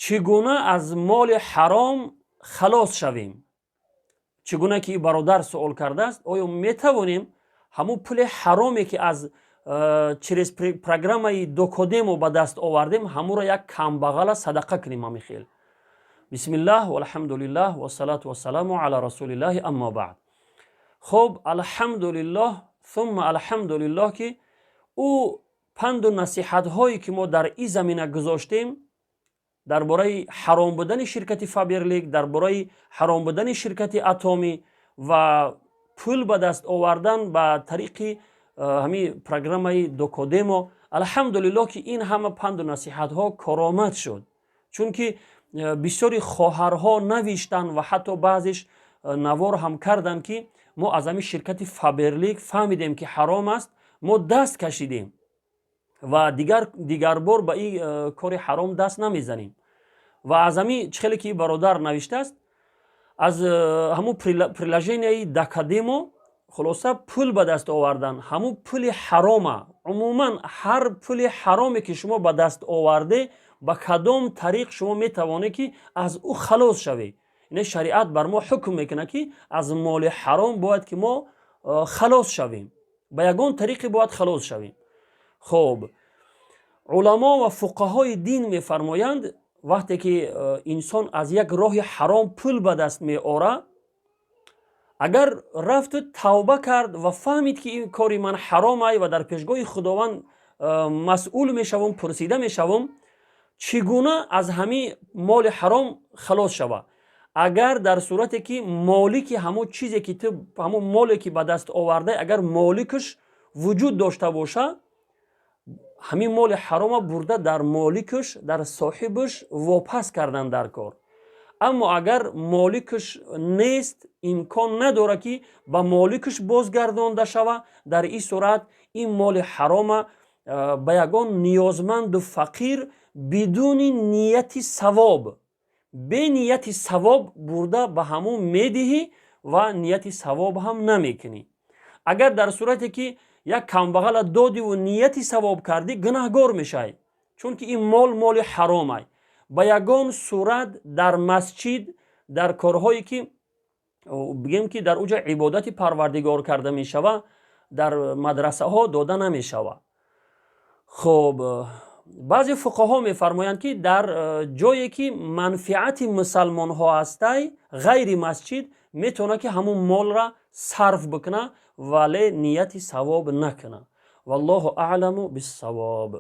чигуна аз моли ҳаром халос шавем? чигуна ки бародар суол кардааст, оё метавонем ҳамун пули ҳароме ки аз через программаи докодемо ба даст овардем ҳамуро як камбағала садақа кунем? ҳами хел. бисмиллаҳ валҳамдулиллаҳ вассалату вассаламу ала расулиллаҳи аммо баъд. хуб, алҳамдулиллаҳ сумма алҳамдулиллаҳ ки ӯ панду насиҳатҳое ки мо дар ин замина гузоштем дар бораи ҳаром будани ширкати Фаберлик, дар бораи ҳаром будани ширкати Атоми ва пул ба даст овардан ба тариқи ҳамин программаи докодемо, алҳамдулиллаҳ ки ин ҳама панду насиҳатҳо коромад шуд. чунки бисёри хоҳарҳо навиштанд ва ҳатто баъзеш навор ҳам карданд ки мо аз ҳамин ширкати Фаберлик фаҳмидем ки ҳаром аст, мо даст кашидем ва дигар бор ба ин кори ҳаром даст намезанем. ва аз ҳамин чихеле ки бародар навиштааст, аз ҳамун приложенияи докодемо хулоса пул ба даст овардан. ҳамун пули ҳарома, умуман ҳар пули ҳароме ки шумо ба даст оварде, ба кадом тариқ шумо метавонед ки аз ӯ халос шавед. ин шариат бар мо ҳукм мекунад ки аз моли ҳаром бояд ки мо халос шавем, ба ягон тариқе бояд халос шавем. хуб, уламо ва фуқаҳои дин мефармоянд, вақте ки инсон аз як роҳи ҳаром пул ба даст меора, агар рафту тавба кард ва фаҳмид ки ин кори ман ҳаром ай ва дар пешгоҳи худованд масъул мешавам, пурсида мешавам, чӣ гуна аз ҳамин моли ҳаром халос шава? агар дар сурате ки молики ҳамон чизе ки ту ҳамон моле ки ба даст овардай, агар моликаш вуҷуд дошта боша, ҳамин моли ҳарома бурда дар моликаш, дар соҳибаш вопас кардан дар кор. аммо агар моликаш нест, имкон надорад ки ба моликаш бозгардонда шава, дар ин сурат ин моли ҳарома ба ягон ниёзманду фақир бидуни нияти савоб, бе нияти савоб бурда ба ҳамон медиҳӣ ва нияти савоб ҳам намекунӣ. агар дар сурате ки як камбағала додиву нияти савоб кардӣ, гунаҳгор мешавӣ, чунки ин моли ҳаром ай. ба ягон сурат дар масҷид, дар корҳое ки бигем ки дар уҷа ибодати парвардигор карда мешава, дар мадрасаҳо дода намешава. хуб, баъзе фуқаҳо мефармоянд ки дар ҷое ки манфиати мусалмонҳо ҳастай, ғайри масҷид, метавонад ки ҳамун молра сарф бикуна, вале нияти савоб накуна. валлоҳу аъламу биссавоб.